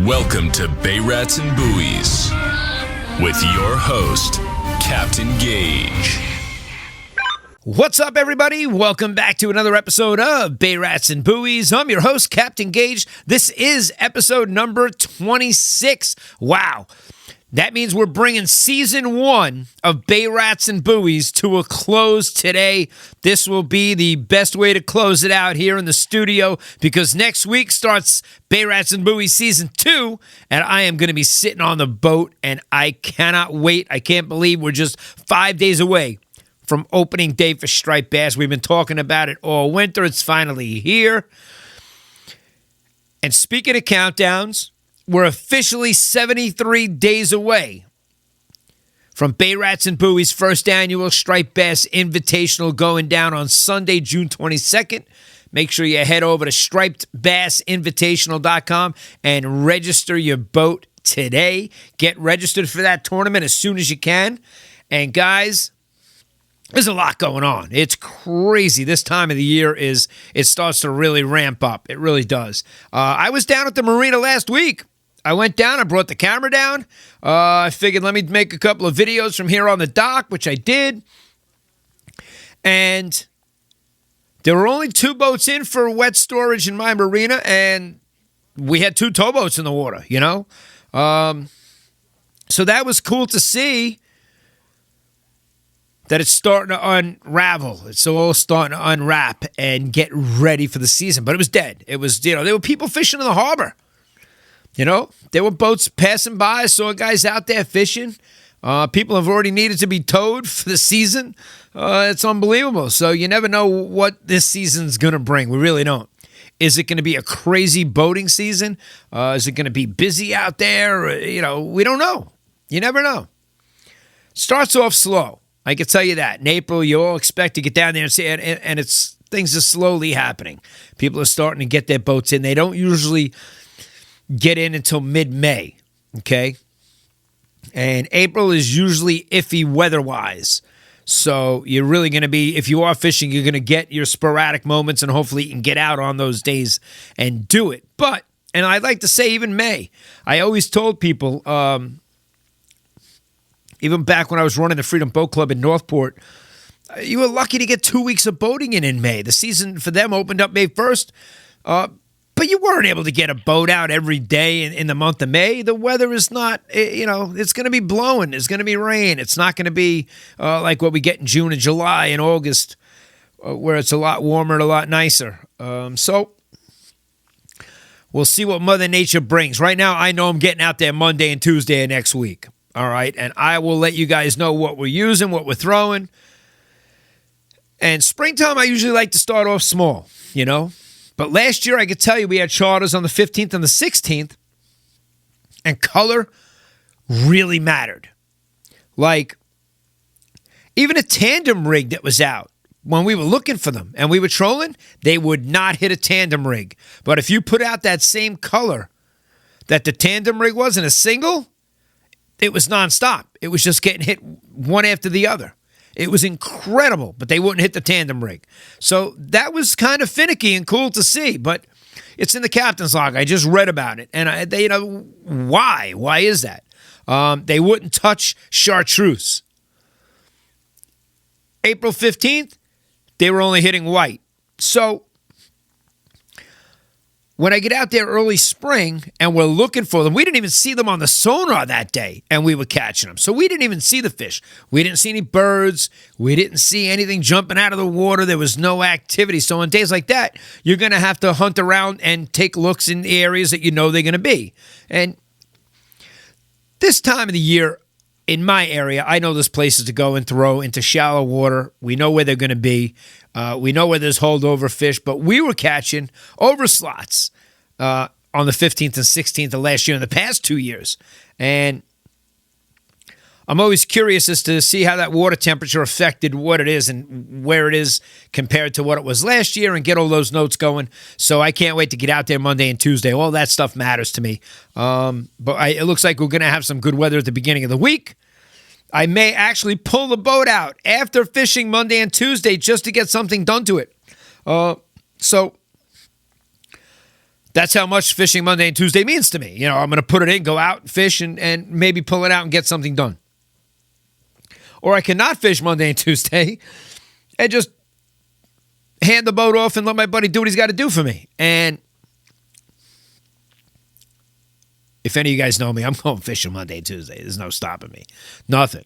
Welcome to Bay Rats and Buoys with your host, Captain Gaige. What's up, everybody? Welcome back to another episode of Bay Rats and Buoys. I'm your host, Captain Gaige. This is episode number 26. Wow. That means we're bringing season 1 of Bay Rats and Buoys to a close today. This will be the best way to close it out here in the studio because next week starts Bay Rats and Buoys season 2, and I am going to be sitting on the boat, and I cannot wait. I can't believe we're just 5 days away from opening day for striped bass. We've been talking about it all winter. It's finally here. And speaking of countdowns, we're officially 73 days away from Bay Rats and Buoys' first annual Striped Bass Invitational going down on Sunday, June 22nd. Make sure you head over to stripedbassinvitational.com and register your boat today. Get registered for that tournament as soon as you can. And guys, there's a lot going on. It's crazy. This time of the year it starts to really ramp up. It really does. I was down at the marina last week. I went down, I brought the camera down. I figured let me make a couple of videos from here on the dock, which I did. And there were only 2 boats in for wet storage in my marina, and we had 2 towboats in the water, you know? So that was cool to see that it's starting to unravel. It's all starting to unwrap and get ready for the season. But it was dead. It was, there were people fishing in the harbor. There were boats passing by. I saw guys out there fishing. People have already needed to be towed for the season. It's unbelievable. So you never know what this season's going to bring. We really don't. Is it going to be a crazy boating season? Is it going to be busy out there? We don't know. You never know. Starts off slow. I can tell you that. In April, you all expect to get down there and see it, and things are slowly happening. People are starting to get their boats in. They don't usually get in until mid-May, okay? And April is usually iffy weather-wise. So you're really going to be, if you are fishing, you're going to get your sporadic moments, and hopefully you can get out on those days and do it. But, and I'd like to say even May, I always told people, even back when I was running the Freedom Boat Club in Northport, you were lucky to get 2 weeks of boating in May. The season for them opened up May 1st, but you weren't able to get a boat out every day in the month of May. The weather is not, it's going to be blowing. It's going to be rain. It's not going to be like what we get in June and July and August, where it's a lot warmer and a lot nicer. So we'll see what Mother Nature brings. Right now, I know I'm getting out there Monday and Tuesday of next week. All right, and I will let you guys know what we're using, what we're throwing. And springtime, I usually like to start off small, But last year, I could tell you we had charters on the 15th and the 16th, and color really mattered. Like, even a tandem rig that was out, when we were looking for them and we were trolling, they would not hit a tandem rig. But if you put out that same color that the tandem rig was in a single, it was nonstop. It was just getting hit one after the other. It was incredible, but they wouldn't hit the tandem rig. So that was kind of finicky and cool to see, but it's in the captain's log. I just read about it. And why? Why is that? They wouldn't touch chartreuse. April 15th, they were only hitting white. So when I get out there early spring and we're looking for them, we didn't even see them on the sonar that day, and we were catching them. So we didn't even see the fish. We didn't see any birds. We didn't see anything jumping out of the water. There was no activity. So on days like that, you're going to have to hunt around and take looks in the areas that you know they're going to be. And this time of the year, in my area, I know there's places to go and throw into shallow water. We know where they're going to be. We know where there's holdover fish, but we were catching over slots on the 15th and 16th of last year in the past 2 years. And I'm always curious as to see how that water temperature affected what it is and where it is compared to what it was last year and get all those notes going. So I can't wait to get out there Monday and Tuesday. All that stuff matters to me. But it looks like we're going to have some good weather at the beginning of the week. I may actually pull the boat out after fishing Monday and Tuesday just to get something done to it. So that's how much fishing Monday and Tuesday means to me. You know, I'm going to put it in, go out, fish, and maybe pull it out and get something done. Or I cannot fish Monday and Tuesday and just hand the boat off and let my buddy do what he's got to do for me. And if any of you guys know me, I'm going fishing Monday and Tuesday. There's no stopping me. Nothing.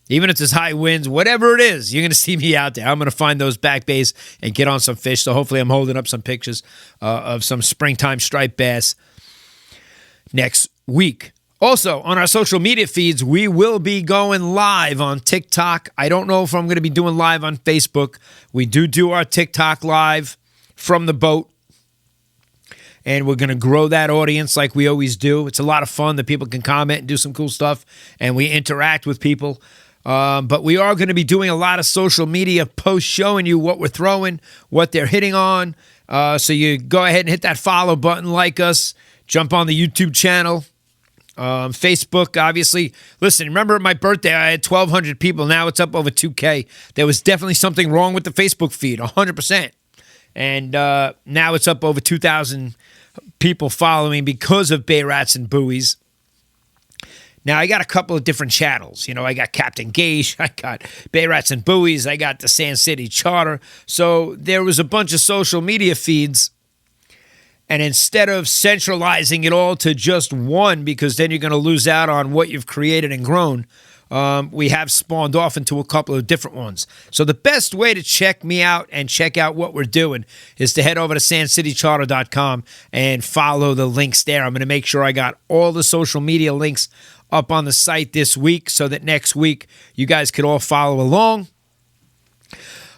Even if there's high winds, whatever it is, you're going to see me out there. I'm going to find those back bays and get on some fish. So hopefully I'm holding up some pictures of some springtime striped bass next week. Also, on our social media feeds, we will be going live on TikTok. I don't know if I'm going to be doing live on Facebook. We do our TikTok live from the boat. And we're going to grow that audience like we always do. It's a lot of fun that people can comment and do some cool stuff. And we interact with people. But we are going to be doing a lot of social media posts showing you what we're throwing, what they're hitting on. So you go ahead and hit that follow button, like us, jump on the YouTube channel, Facebook, obviously. Listen, remember at my birthday, I had 1,200 people. Now it's up over 2K. There was definitely something wrong with the Facebook feed, 100%. And now it's up over 2,000 people following because of Bay Rats and Buoys. Now, I got a couple of different channels. You know, I got Captain Gaige, I got Bay Rats and Buoys, I got the Sand City Charter. So there was a bunch of social media feeds. And instead of centralizing it all to just one, because then you're going to lose out on what you've created and grown, we have spawned off into a couple of different ones. So the best way to check me out and check out what we're doing is to head over to sandcitycharter.com and follow the links there. I'm going to make sure I got all the social media links up on the site this week so that next week you guys could all follow along.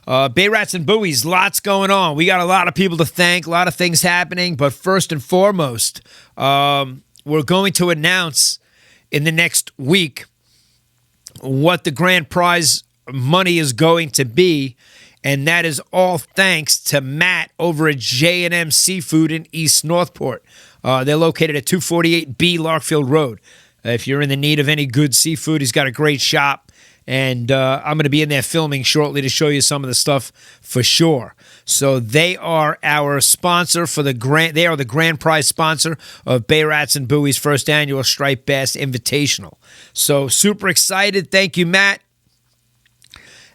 Bay Rats and Buoys, lots going on. We got a lot of people to thank, a lot of things happening. But first and foremost, we're going to announce in the next week what the grand prize money is going to be. And that is all thanks to Matt over at J&M Seafood in East Northport. They're located at 248B Larkfield Road. If you're in the need of any good seafood, he's got a great shop. And I'm going to be in there filming shortly to show you some of the stuff for sure. So they are our sponsor for the grand. They are the grand prize sponsor of Bay Rats and Buoys' first annual Striped Bass Invitational. So super excited. Thank you, Matt.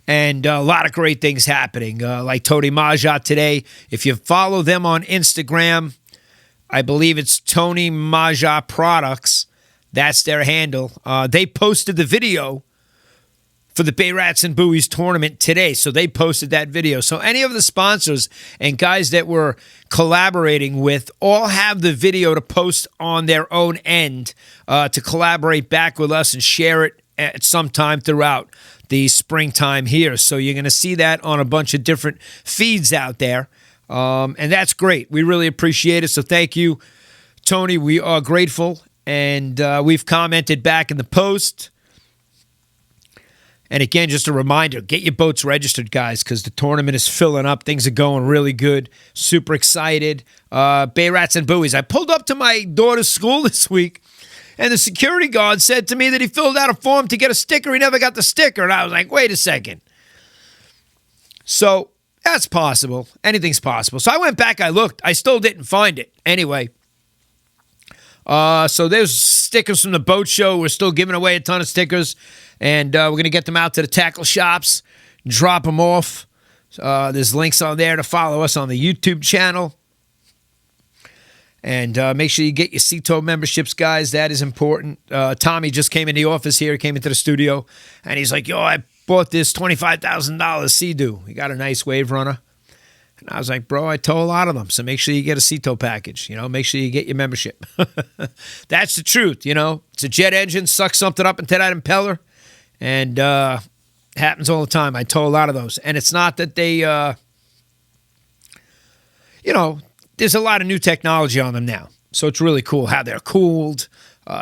And a lot of great things happening, like Tony Maja today. If you follow them on Instagram, I believe it's Tony Maja Products. That's their handle. They posted the video for the Bay Rats and Buoys tournament today. So they posted that video. So any of the sponsors and guys that we're collaborating with all have the video to post on their own end to collaborate back with us and share it at some time throughout the springtime here. So you're going to see that on a bunch of different feeds out there. And that's great. We really appreciate it. So thank you, Tony. We are grateful. And we've commented back in the post. And again, just a reminder, get your boats registered, guys, because the tournament is filling up. Things are going really good. Super excited. Bay Rats and Buoys. I pulled up to my daughter's school this week, and the security guard said to me that he filled out a form to get a sticker. He never got the sticker. And I was like, wait a second. So that's possible. Anything's possible. So I went back. I looked. I still didn't find it. Anyway. So there's stickers from the boat show. We're still giving away a ton of stickers. And we're going to get them out to the tackle shops, drop them off. There's links on there to follow us on the YouTube channel. And make sure you get your CTO memberships, guys. That is important. Tommy just came in the office here. He came into the studio. And he's like, yo, I bought this $25,000 Sea-Doo. He got a nice wave runner. And I was like, bro, I tow a lot of them. So make sure you get a CTO package. You know, make sure you get your membership. That's the truth, you know. It's a jet engine. Suck something up into that impeller. And happens all the time. I tow a lot of those. And it's not that they, you know, there's a lot of new technology on them now. So it's really cool how they're cooled,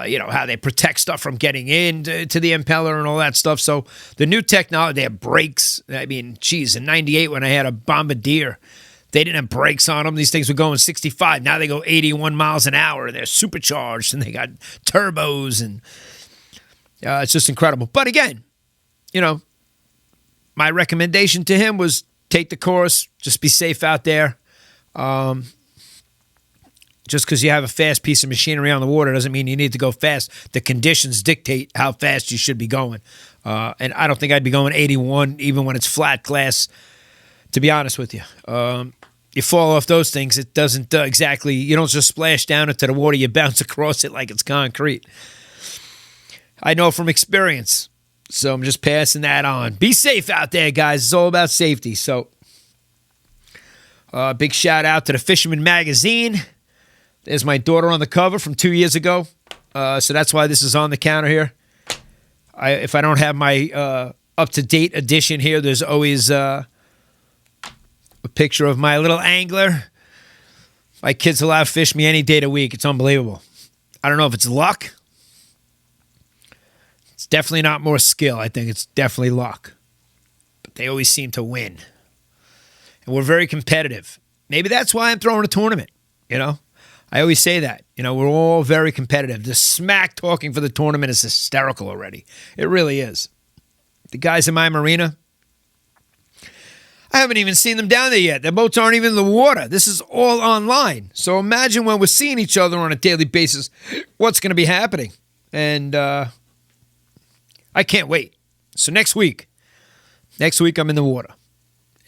you know, how they protect stuff from getting into the impeller and all that stuff. So the new technology, they have brakes. I mean, geez, in 98 when I had a Bombardier, they didn't have brakes on them. These things were going 65. Now they go 81 miles an hour. They're supercharged, and they got turbos, and it's just incredible. But again, you know, my recommendation to him was take the course, just be safe out there. Just because you have a fast piece of machinery on the water doesn't mean you need to go fast. The conditions dictate how fast you should be going. And I don't think I'd be going 81 even when it's flat glass, to be honest with you. You fall off those things, it doesn't exactly, you don't just splash down into the water, you bounce across it like it's concrete. I know from experience, so I'm just passing that on. Be safe out there, guys. It's all about safety. So, big shout out to the Fisherman Magazine. There's my daughter on the cover from 2 years ago. So that's why this is on the counter here. If I don't have my up-to-date edition here, there's always a picture of my little angler. My kids allow to fish me any day of the week. It's unbelievable. I don't know if it's luck. It's definitely not more skill. I think it's definitely luck. But they always seem to win. And we're very competitive. Maybe that's why I'm throwing a tournament, you know? I always say that. You know, we're all very competitive. The smack talking for the tournament is hysterical already. It really is. The guys in my marina, I haven't even seen them down there yet. Their boats aren't even in the water. This is all online. So imagine when we're seeing each other on a daily basis, what's going to be happening. And I can't wait. So next week I'm in the water.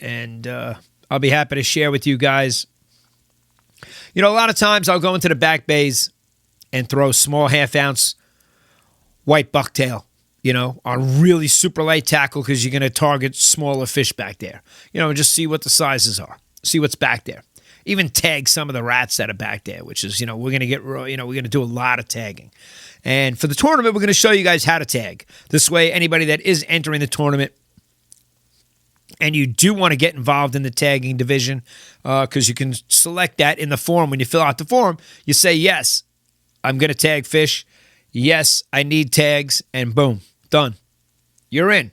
And I'll be happy to share with you guys. You know, a lot of times I'll go into the back bays and throw small half-ounce white bucktail, you know, on really super light tackle because you're going to target smaller fish back there. You know, just see what the sizes are. See what's back there. Even tag some of the rats that are back there, which is, you know, we're going to do a lot of tagging. And for the tournament, we're going to show you guys how to tag. This way, anybody that is entering the tournament and you do want to get involved in the tagging division, because you can select that in the form. When you fill out the form, you say, yes, I'm going to tag fish. Yes, I need tags. And boom, done. You're in.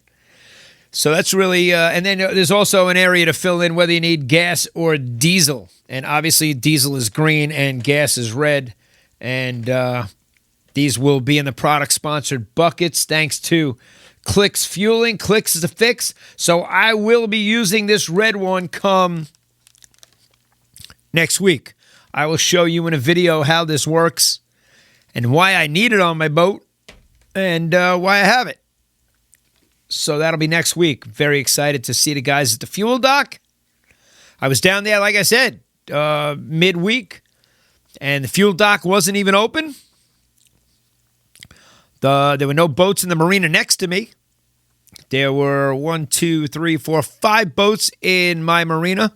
So that's really, and then there's also an area to fill in whether you need gas or diesel. And obviously diesel is green and gas is red. And these will be in the product-sponsored buckets thanks to Clicks Fueling. Clicks is a fix. So I will be using this red one come next week. I will show you in a video how this works and why I need it on my boat and why I have it. So that'll be next week. Very excited to see the guys at the fuel dock. I was down there, like I said, midweek, and the fuel dock wasn't even open. There were no boats in the marina next to me. There were 5 boats in my marina,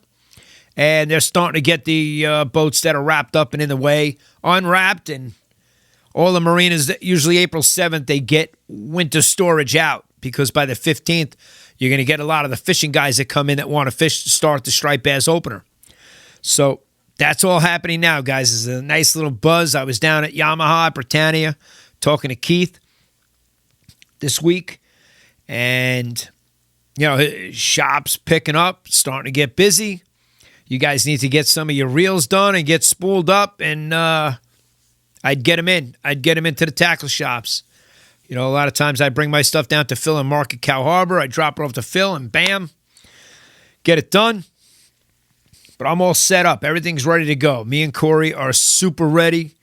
and they're starting to get the boats that are wrapped up and in the way unwrapped, and all the marinas, usually April 7th, they get winter storage out because by the 15th, you're going to get a lot of the fishing guys that come in that want to fish to start the striped bass opener. So that's all happening now, guys. It's a nice little buzz. I was down at Yamaha, Britannia, talking to Keith this week, and you know, shop's picking up, starting to get busy. You guys need to get some of your reels done and get spooled up, and I'd get them in. I'd get them into the tackle shops. You know, a lot of times I bring my stuff down to Phil and Mark at Cow Harbor. I drop it off to Phil, and bam, get it done. But I'm all set up. Everything's ready to go. Me and Corey are super ready.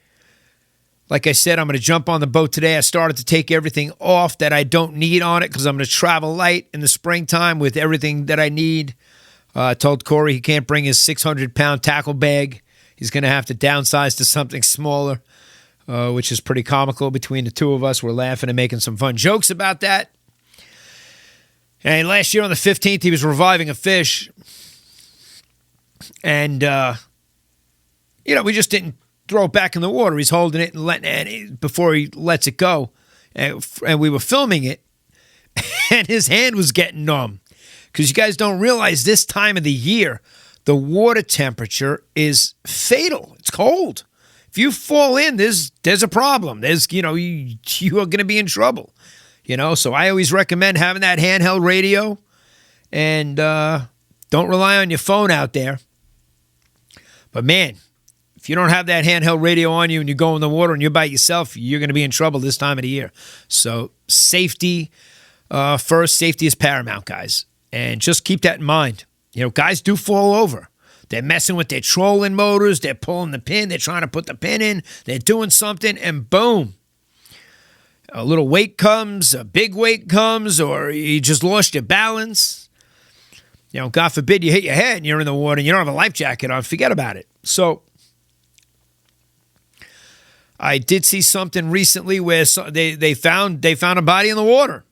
Like I said, I'm going to jump on the boat today. I started to take everything off that I don't need on it because I'm going to travel light in the springtime with everything that I need. I told Corey he can't bring his 600-pound tackle bag. He's going to have to downsize to something smaller, which is pretty comical between the two of us. We're laughing and making some fun jokes about that. And last year on the 15th, he was reviving a fish. And, you know, we just didn't throw it back in the water. He's holding it and letting it before he lets it go. And we were filming it, and his hand was getting numb. Because you guys don't realize this time of the year, the water temperature is fatal. It's cold. If you fall in, there's a problem. There's, you know, you are going to be in trouble. You know, so I always recommend having that handheld radio, and don't rely on your phone out there. But man, if you don't have that handheld radio on you and you go in the water and you're by yourself, you're going to be in trouble this time of the year. So safety first. Safety is paramount, guys. And just keep that in mind. You know, guys do fall over. They're messing with their trolling motors. They're pulling the pin. They're trying to put the pin in. They're doing something, and boom. A little weight comes, a big weight comes, or you just lost your balance. You know, God forbid you hit your head and you're in the water and you don't have a life jacket on. Forget about it. So I did see something recently where they found a body in the water.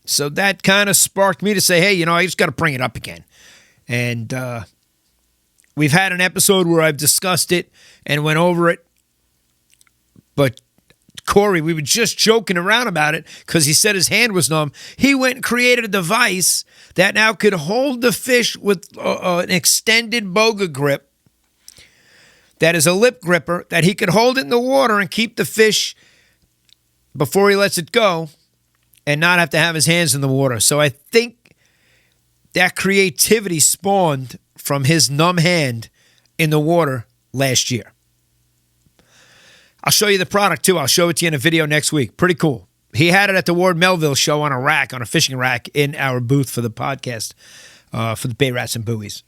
So that kind of sparked me to say, hey, you know, I just got to bring it up again. And we've had an episode where I've discussed it and went over it. But Corey, we were just joking around about it because he said his hand was numb. He went and created a device that now could hold the fish with an extended boga grip. That is a lip gripper that he could hold it in the water and keep the fish before he lets it go and not have to have his hands in the water. So I think that creativity spawned from his numb hand in the water last year. I'll show you the product, too. I'll show it to you in a video next week. Pretty cool. He had it at the Ward Melville show on a rack, on a fishing rack in our booth for the podcast, for the Bay Rats and Buoys.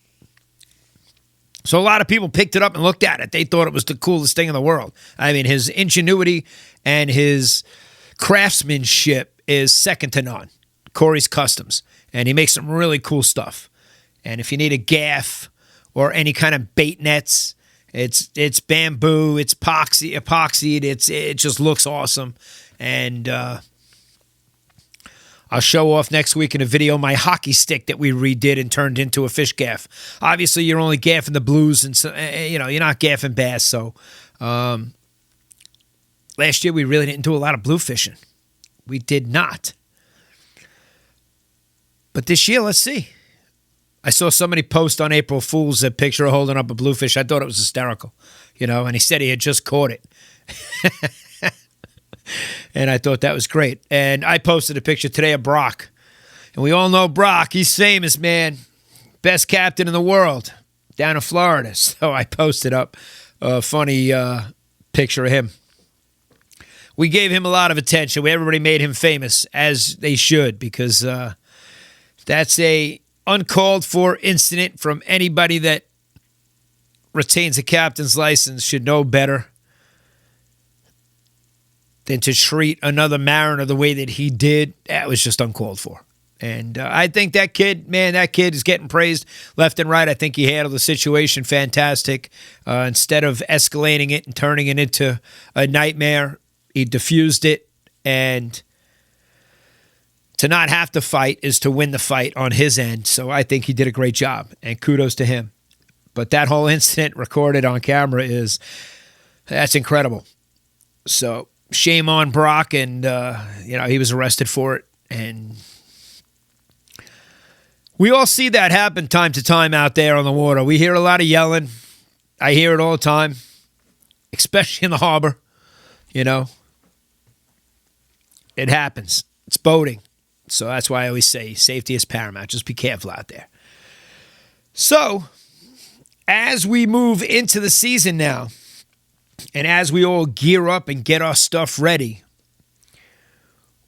So a lot of people picked it up and looked at it. They thought it was the coolest thing in the world. I mean, his ingenuity and his craftsmanship is second to none. Corey's Customs. And he makes some really cool stuff. And if you need a gaff or any kind of bait nets, it's bamboo, it's epoxied, it just looks awesome. And I'll show off next week in a video my hockey stick that we redid and turned into a fish gaff. Obviously, you're only gaffing the blues, and so, you know, you're not gaffing bass. So last year we really didn't do a lot of blue fishing. We did not. But this year, let's see. I saw somebody post on April Fool's a picture of holding up a bluefish. I thought it was hysterical, you know, and he said he had just caught it. And I thought that was great. And I posted a picture today of Brock. And we all know Brock. He's famous, man. Best captain in the world down in Florida. So I posted up a funny picture of him. We gave him a lot of attention. Everybody made him famous, as they should, because that's a uncalled for incident from anybody that retains a captain's license should know better than to treat another mariner the way that he did. That was just uncalled for. And I think that kid is getting praised left and right. I think he handled the situation fantastic. Instead of escalating it and turning it into a nightmare, he diffused it. And to not have to fight is to win the fight on his end. So I think he did a great job, and kudos to him. But that whole incident recorded on camera that's incredible. So shame on Brock, and he was arrested for it. And we all see that happen time to time out there on the water. We hear a lot of yelling. I hear it all the time, especially in the harbor. You know, it happens. It's boating. So that's why I always say safety is paramount. Just be careful out there. So as we move into the season now, and as we all gear up and get our stuff ready,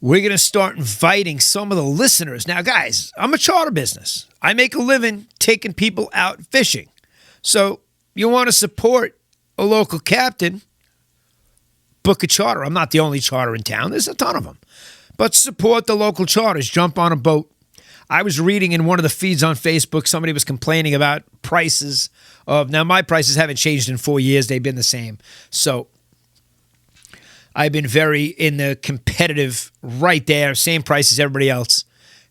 we're going to start inviting some of the listeners. Now, guys, I'm a charter business. I make a living taking people out fishing. So you want to support a local captain, book a charter. I'm not the only charter in town. There's a ton of them. But support the local charters. Jump on a boat. I was reading in one of the feeds on Facebook, somebody was complaining about prices of, now my prices haven't changed in 4 years. They've been the same. So I've been very in the competitive right there, same price as everybody else.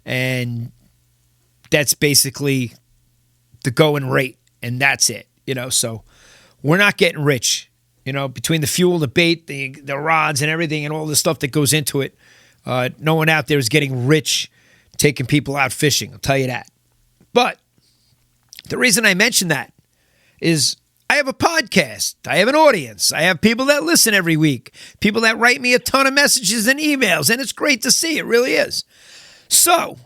And that's basically the going rate. And that's it, so we're not getting rich, between the fuel, the bait, the rods and everything and all the stuff that goes into it. No one out there is getting rich taking people out fishing, I'll tell you that. But the reason I mention that is I have a podcast. I have an audience. I have people that listen every week, people that write me a ton of messages and emails, and it's great to see. It really is. So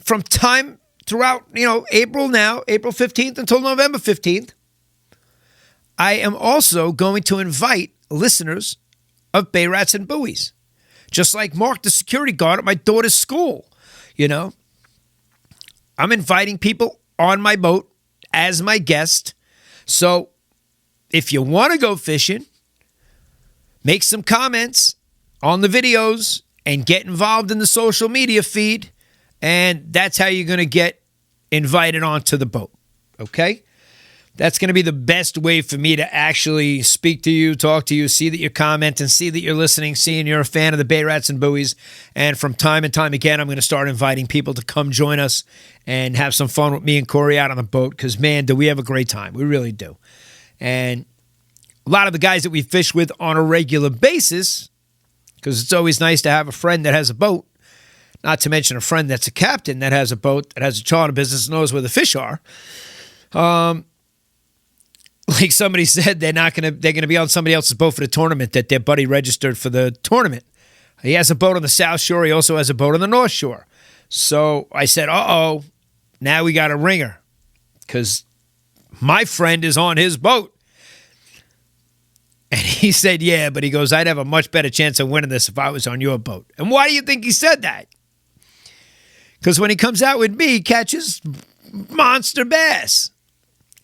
from time throughout, April 15th until November 15th, I am also going to invite listeners of Bay Rats and Buoys. Just like Mark, the security guard at my daughter's school, I'm inviting people on my boat as my guest. So if you want to go fishing, make some comments on the videos and get involved in the social media feed. And that's how you're going to get invited onto the boat. Okay? That's going to be the best way for me to actually speak to you, talk to you, see that you're commenting, see that you're listening, seeing you're a fan of the Bay Rats and Buoys. And from time and time again, I'm going to start inviting people to come join us and have some fun with me and Corey out on the boat because, man, do we have a great time. We really do. And a lot of the guys that we fish with on a regular basis, because it's always nice to have a friend that has a boat, not to mention a friend that's a captain that has a boat, that has a charter business, knows where the fish are. Like somebody said, they're gonna be on somebody else's boat for the tournament that their buddy registered for the tournament. He has a boat on the South Shore. He also has a boat on the North Shore. So I said, uh-oh, now we got a ringer because my friend is on his boat. And he said, yeah, but he goes, I'd have a much better chance of winning this if I was on your boat. And why do you think he said that? Because when he comes out with me, he catches monster bass.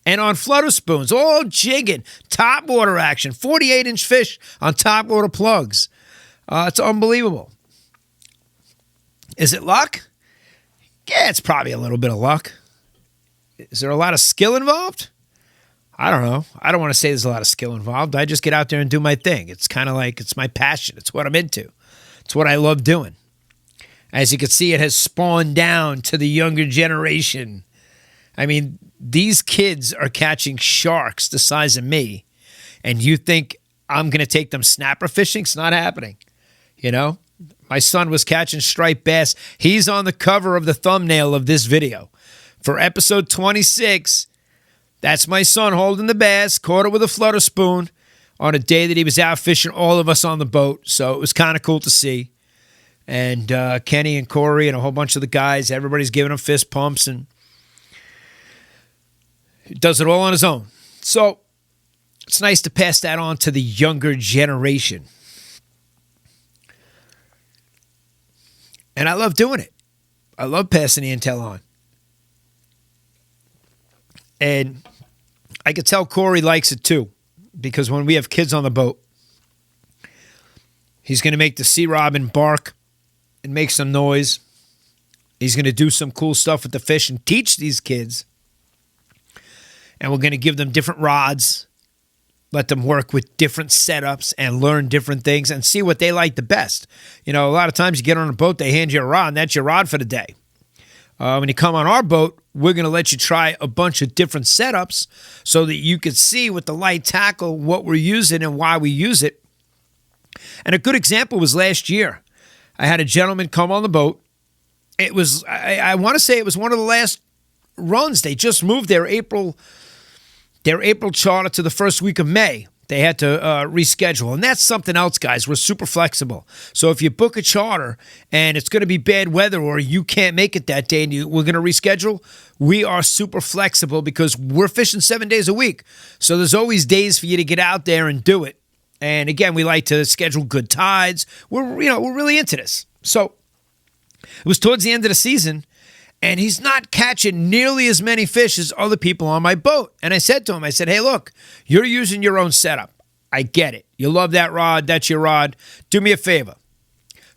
And on flutter spoons, all jigging, top water action, 48-inch fish on top water plugs. It's unbelievable. Is it luck? Yeah, it's probably a little bit of luck. Is there a lot of skill involved? I don't know. I don't want to say there's a lot of skill involved. I just get out there and do my thing. It's kind of like it's my passion. It's what I'm into. It's what I love doing. As you can see, it has spawned down to the younger generation. I mean, these kids are catching sharks the size of me, and you think I'm going to take them snapper fishing? It's not happening. You know, my son was catching striped bass. He's on the cover of the thumbnail of this video. For episode 26, that's my son holding the bass, caught it with a flutter spoon on a day that he was out fishing all of us on the boat. So it was kind of cool to see. And Kenny and Corey and a whole bunch of the guys, everybody's giving him fist pumps, and he does it all on his own. So it's nice to pass that on to the younger generation. And I love doing it. I love passing the intel on. And I could tell Corey likes it too, because when we have kids on the boat, he's going to make the sea robin bark and make some noise. He's going to do some cool stuff with the fish and teach these kids. And we're going to give them different rods, let them work with different setups and learn different things and see what they like the best. You know, a lot of times you get on a boat, they hand you a rod, and that's your rod for the day. When you come on our boat, we're going to let you try a bunch of different setups so that you can see with the light tackle what we're using and why we use it. And a good example was last year. I had a gentleman come on the boat. It was, I want to say it was one of the last runs. They just moved their April charter to the first week of May. They had to reschedule. And that's something else, guys. We're super flexible. So if you book a charter and it's going to be bad weather or you can't make it that day and we're going to reschedule, we are super flexible because we're fishing 7 days a week. So there's always days for you to get out there and do it. And again, we like to schedule good tides. We're really into this. So it was towards the end of the season, and he's not catching nearly as many fish as other people on my boat. And I said to him, hey, look, you're using your own setup. I get it. You love that rod. That's your rod. Do me a favor.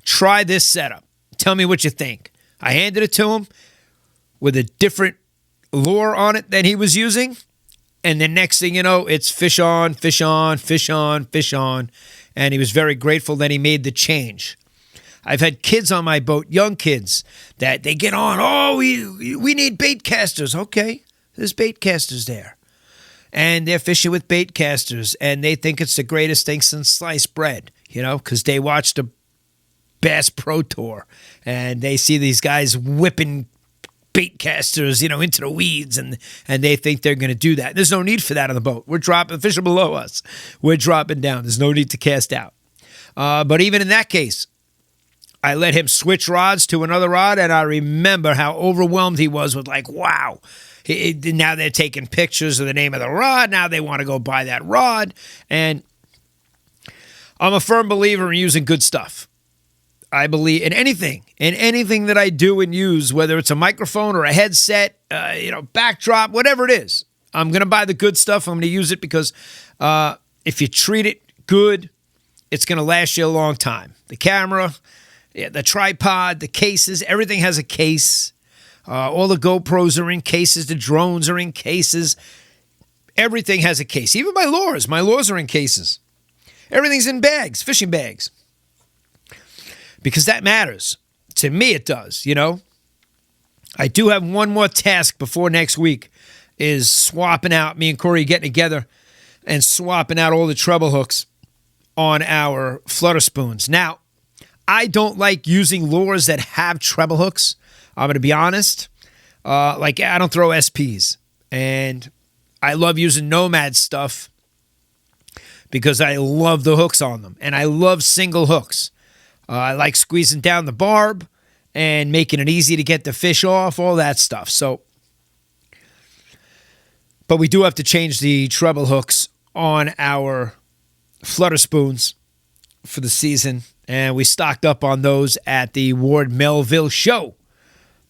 Try this setup. Tell me what you think. I handed it to him with a different lure on it than he was using. And the next thing you know, it's fish on, fish on, fish on, fish on. And he was very grateful that he made the change. I've had kids on my boat, young kids, that they get on, oh, we need bait casters. Okay, there's bait casters there. And they're fishing with bait casters, and they think it's the greatest thing since sliced bread, because they watch the Bass Pro Tour, and they see these guys whipping bait casters, into the weeds, and they think they're going to do that. There's no need for that on the boat. We're dropping, fish are below us. We're dropping down. There's no need to cast out. But even in that case, I let him switch rods to another rod, and I remember how overwhelmed he was with wow. Now they're taking pictures of the name of the rod. Now they want to go buy that rod. And I'm a firm believer in using good stuff. I believe in anything that I do and use, whether it's a microphone or a headset, backdrop, whatever it is. I'm going to buy the good stuff. I'm going to use it because if you treat it good, it's going to last you a long time. The camera, the tripod, the cases, everything has a case. All the GoPros are in cases. The drones are in cases. Everything has a case. Even my lures. My lures are in cases. Everything's in bags, fishing bags. Because that matters. To me, it does, I do have one more task before next week, is swapping out, me and Corey getting together and swapping out all the treble hooks on our flutter spoons. Now, I don't like using lures that have treble hooks. I'm going to be honest. I don't throw SPs. And I love using Nomad stuff because I love the hooks on them. And I love single hooks. I like squeezing down the barb and making it easy to get the fish off, all that stuff. But we do have to change the treble hooks on our flutter spoons for the season. And we stocked up on those at the Ward Melville show.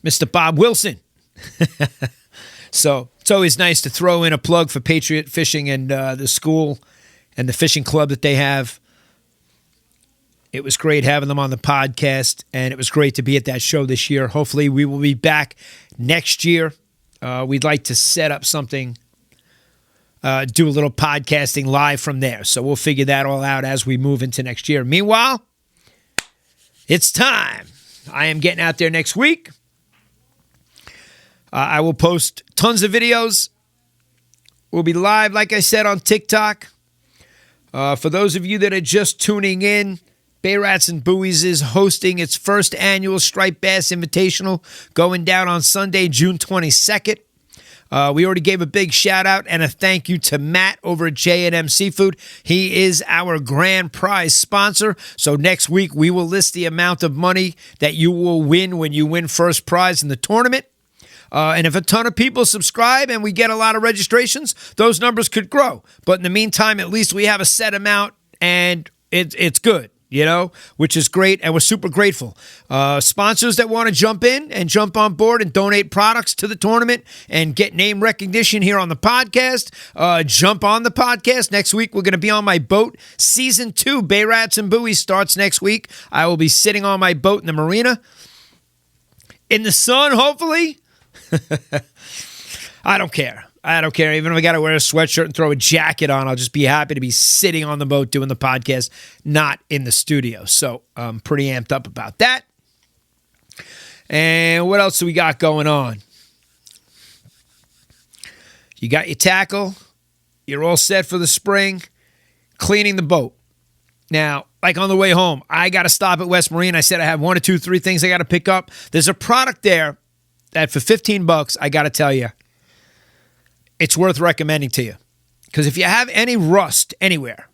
Mr. Bob Wilson. So it's always nice to throw in a plug for Patriot Fishing and the school and the fishing club that they have. It was great having them on the podcast, and it was great to be at that show this year. Hopefully we will be back next year. We'd like to set up something, do a little podcasting live from there. So we'll figure that all out as we move into next year. Meanwhile, it's time. I am getting out there next week. I will post tons of videos. We'll be live, like I said, on TikTok. For those of you that are just tuning in, Bay Rats and Buoys is hosting its first annual Striped Bass Invitational going down on Sunday, June 22nd. We already gave a big shout out and a thank you to Matt over at J&M Seafood. He is our grand prize sponsor. So next week we will list the amount of money that you will win when you win first prize in the tournament. And if a ton of people subscribe and we get a lot of registrations, those numbers could grow. But in the meantime, at least we have a set amount and it's good. Which is great, and we're super grateful. Sponsors that want to jump in and jump on board and donate products to the tournament and get name recognition here on the podcast, jump on the podcast. Next week, we're going to be on my boat. Season 2, Bay Rats and Buoys, starts next week. I will be sitting on my boat in the marina. In the sun, hopefully. I don't care. Even if I got to wear a sweatshirt and throw a jacket on, I'll just be happy to be sitting on the boat doing the podcast, not in the studio. So I'm pretty amped up about that. And what else do we got going on? You got your tackle. You're all set for the spring. Cleaning the boat. Now, like on the way home, I got to stop at West Marine. I said I have 1 or 2, 3 things I got to pick up. There's a product there that for $15, I got to tell you, it's worth recommending to you. Because if you have any rust anywhere,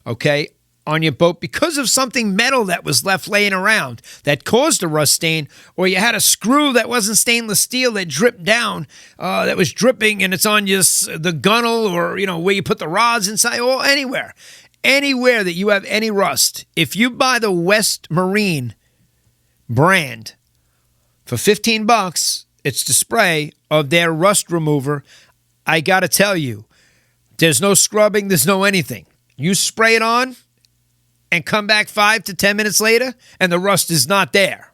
okay, on your boat because of something metal that was left laying around that caused a rust stain, or you had a screw that wasn't stainless steel that dripped down, that was dripping and it's on the gunnel or, where you put the rods inside, or anywhere that you have any rust, if you buy the West Marine brand for $15, it's the spray of their rust remover. I got to tell you, there's no scrubbing, there's no anything. You spray it on and come back 5 to 10 minutes later, and the rust is not there.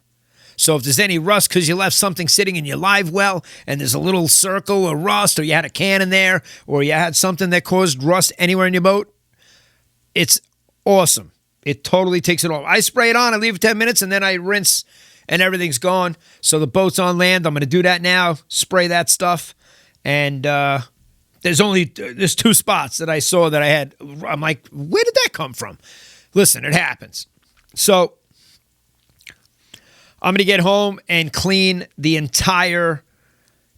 So if there's any rust because you left something sitting in your live well and there's a little circle of rust, or you had a can in there, or you had something that caused rust anywhere in your boat, it's awesome. It totally takes it off. I spray it on, I leave it 10 minutes, and then I rinse, and everything's gone. So the boat's on land. I'm going to do that now, spray that stuff. And there's 2 spots that I saw that I had. I'm like, where did that come from? Listen, it happens. So I'm going to get home and clean the entire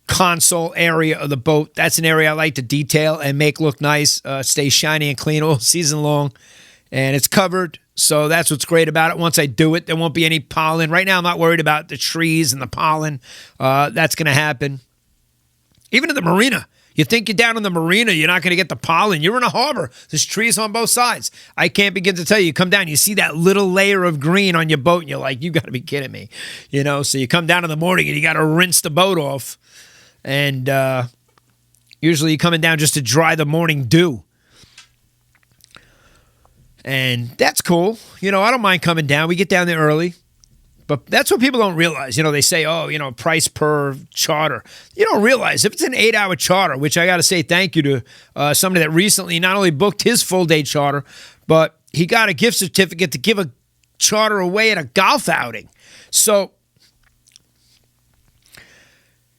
console area of the boat. That's an area I like to detail and make look nice, stay shiny and clean all season long. And it's covered. So that's what's great about it. Once I do it, there won't be any pollen. Right now, I'm not worried about the trees and the pollen. That's going to happen. Even at the marina, You think you're down in the marina, you're not going to get the pollen. You're in a harbor. There's trees on both sides. I can't begin to tell you. You come down, you see that little layer of green on your boat, and you're like, you got to be kidding me. So you come down in the morning, and you got to rinse the boat off. And usually you're coming down just to dry the morning dew. And that's cool. I don't mind coming down. We get down there early. But that's what people don't realize. They say, price per charter. You don't realize if it's an 8-hour charter, which I got to say thank you to somebody that recently not only booked his full-day charter, but he got a gift certificate to give a charter away at a golf outing. So,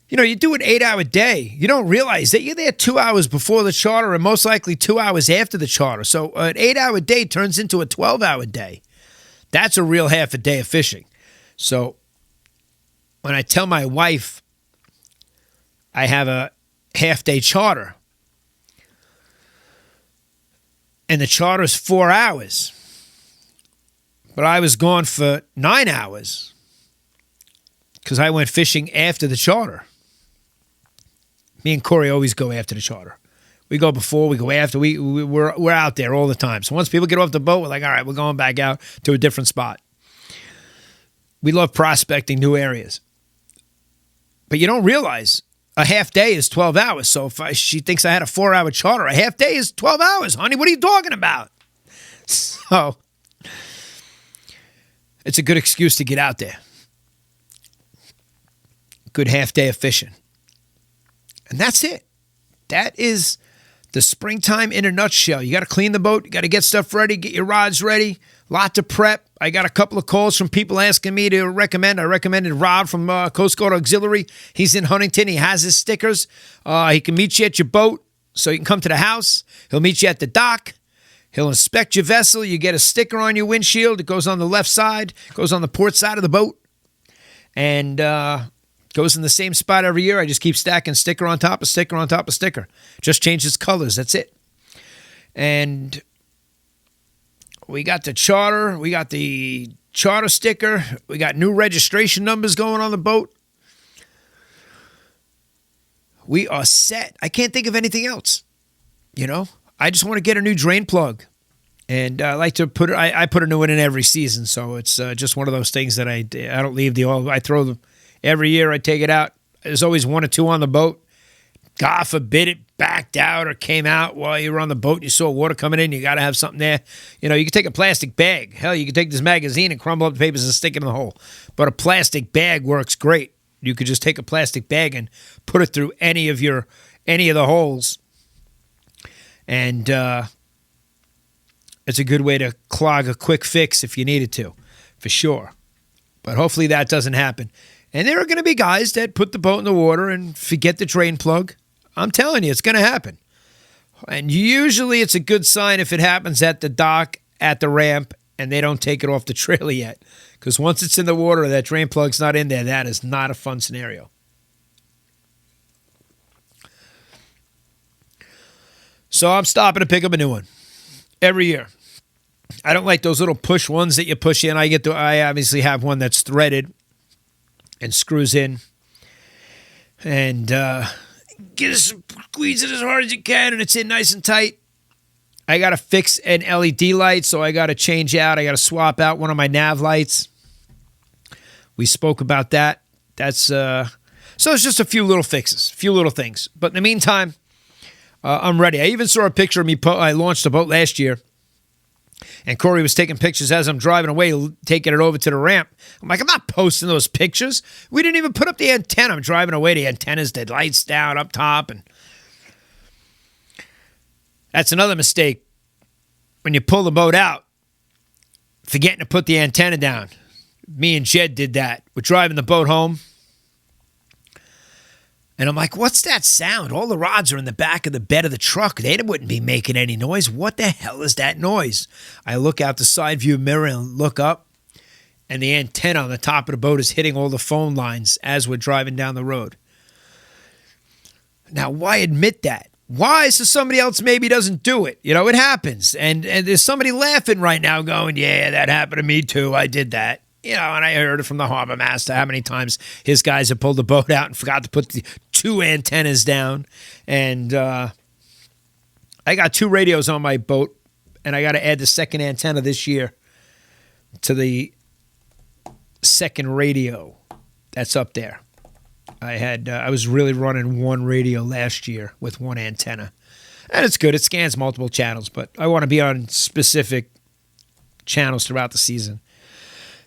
you do an 8-hour day. You don't realize that you're there 2 hours before the charter and most likely 2 hours after the charter. So an 8-hour day turns into a 12-hour day. That's a real half a day of fishing. So when I tell my wife I have a half-day charter and the charter is 4 hours, but I was gone for 9 hours because I went fishing after the charter. Me and Corey always go after the charter. We go before, we go after. We're out there all the time. So once people get off the boat, we're like, all right, we're going back out to a different spot. We love prospecting new areas. But you don't realize a half day is 12 hours. So if she thinks I had a 4-hour charter, a half day is 12 hours, honey. What are you talking about? So it's a good excuse to get out there. Good half day of fishing. And that's it. That is the springtime in a nutshell. You got to clean the boat. You got to get stuff ready, get your rods ready. Lot to prep. I got a couple of calls from people asking me to recommend. I recommended Rob from Coast Guard Auxiliary. He's in Huntington. He has his stickers. He can meet you at your boat so you can come to the house. He'll meet you at the dock. He'll inspect your vessel. You get a sticker on your windshield. It goes on the left side, goes on the port side of the boat, and goes in the same spot every year. I just keep stacking sticker on top of sticker on top of sticker. Just changes colors. That's it. And we got the charter. We got the charter sticker. We got new registration numbers going on the boat. We are set. I can't think of anything else. I just want to get a new drain plug. And I like to put it, I put a new one in every season. So it's just one of those things that I don't leave the oil. I throw them every year. I take it out. There's always 1 or 2 on the boat. God forbid it backed out or came out while you were on the boat and you saw water coming in. You got to have something there. You can take a plastic bag. Hell, you can take this magazine and crumble up the papers and stick it in the hole. But a plastic bag works great. You could just take a plastic bag and put it through any of the holes. And it's a good way to clog a quick fix if you needed to, for sure. But hopefully that doesn't happen. And there are going to be guys that put the boat in the water and forget the drain plug. I'm telling you, it's going to happen. And usually it's a good sign if it happens at the dock, at the ramp, and they don't take it off the trailer yet. Because once it's in the water, that drain plug's not in there. That is not a fun scenario. So I'm stopping to pick up a new one every year. I don't like those little push ones that you push in. I obviously have one that's threaded and screws in. And squeeze it as hard as you can, and it's in nice and tight. I got to fix an LED light, so I got to change out. I got to swap out one of my nav lights. We spoke about that. That's so it's just a few little fixes, a few little things. But in the meantime, I'm ready. I even saw a picture of me. I launched a boat last year, and Corey was taking pictures as I'm driving away, taking it over to the ramp. I'm like, I'm not posting those pictures. We didn't even put up the antenna. I'm driving away. The antenna's the lights down up top, and that's another mistake. When you pull the boat out, forgetting to put the antenna down. Me and Jed did that. We're driving the boat home. And I'm like, what's that sound? All the rods are in the back of the bed of the truck. They wouldn't be making any noise. What the hell is that noise? I look out the side view mirror and look up, and the antenna on the top of the boat is hitting all the phone lines as we're driving down the road. Now, why admit that? Why? So somebody else maybe doesn't do it. It happens. And there's somebody laughing right now going, yeah, that happened to me too. I did that. And I heard it from the harbor master how many times his guys have pulled the boat out and forgot to put 2 antennas down. And I got 2 radios on my boat, and I got to add the second antenna this year to the second radio that's up there. I was really running 1 radio last year with 1 antenna. And it's good. It scans multiple channels, but I want to be on specific channels throughout the season.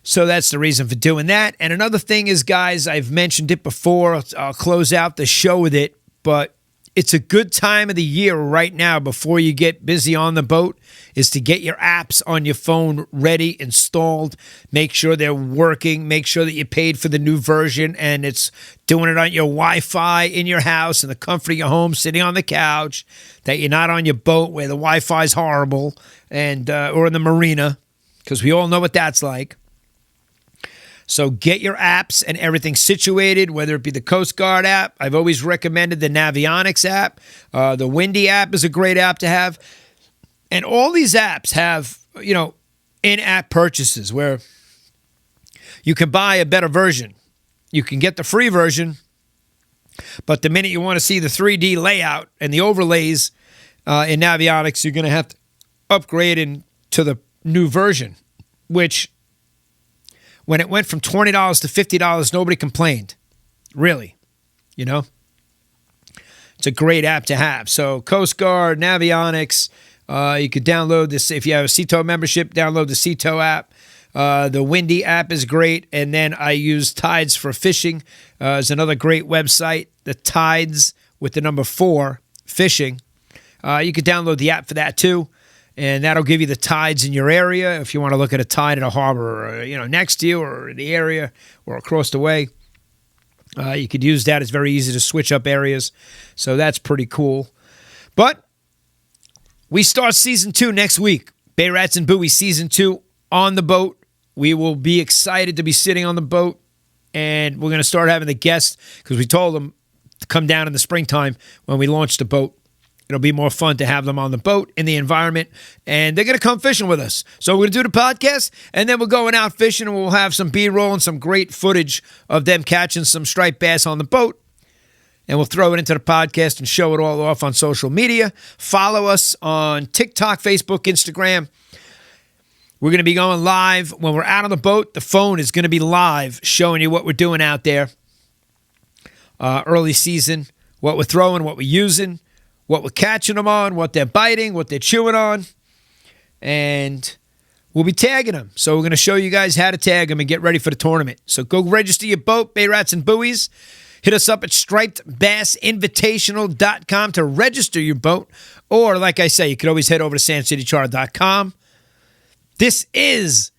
So that's the reason for doing that. And another thing is, guys, I've mentioned it before. I'll close out the show with it, but it's a good time of the year right now before you get busy on the boat is to get your apps on your phone ready, installed. Make sure they're working. Make sure that you paid for the new version and it's doing it on your Wi-Fi in your house in the comfort of your home, sitting on the couch, that you're not on your boat where the Wi-Fi is horrible and or in the marina, because we all know what that's like. So get your apps and everything situated, whether it be the Coast Guard app. I've always recommended the Navionics app. The Windy app is a great app to have. And all these apps have, in-app purchases where you can buy a better version. You can get the free version, but the minute you want to see the 3D layout and the overlays in Navionics, you're going to have to upgrade into the new version, which when it went from $20 to $50, nobody complained. Really. It's a great app to have. So Coast Guard, Navionics, you could download this. If you have a CETO membership, download the CETO app. The Windy app is great. And then I use Tides for Fishing. Is another great website. The Tides with the number 4, Fishing. You could download the app for that too. And that'll give you the tides in your area if you want to look at a tide in a harbor, or, next to you or in the area or across the way. You could use that. It's very easy to switch up areas. So that's pretty cool. But we start Season 2 next week. Bay Rats and Buoys Season 2 on the boat. We will be excited to be sitting on the boat. And we're going to start having the guests because we told them to come down in the springtime when we launch the boat. It'll be more fun to have them on the boat in the environment, and they're going to come fishing with us. So we're going to do the podcast, and then we're going out fishing, and we'll have some B-roll and some great footage of them catching some striped bass on the boat, and we'll throw it into the podcast and show it all off on social media. Follow us on TikTok, Facebook, Instagram. We're going to be going live. When we're out on the boat, the phone is going to be live showing you what we're doing out there. Early season, what we're throwing, what we're using, what we're catching them on, what they're biting, what they're chewing on, and we'll be tagging them. So we're going to show you guys how to tag them and get ready for the tournament. So go register your boat, Bay Rats and Buoys. Hit us up at stripedbassinvitational.com to register your boat. Or, like I say, you can always head over to sandcitycharter.com. This is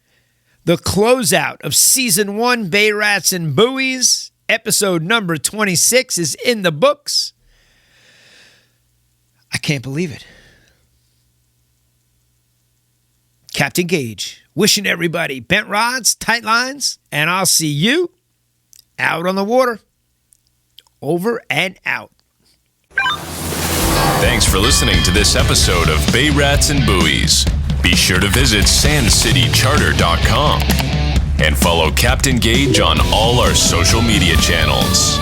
the closeout of Season 1, Bay Rats and Buoys. Episode number 26 is in the books. I can't believe it. Captain Gaige, wishing everybody bent rods, tight lines, and I'll see you out on the water. Over and out. Thanks for listening to this episode of Bay Rats and Buoys. Be sure to visit sandcitycharter.com and follow Captain Gaige on all our social media channels.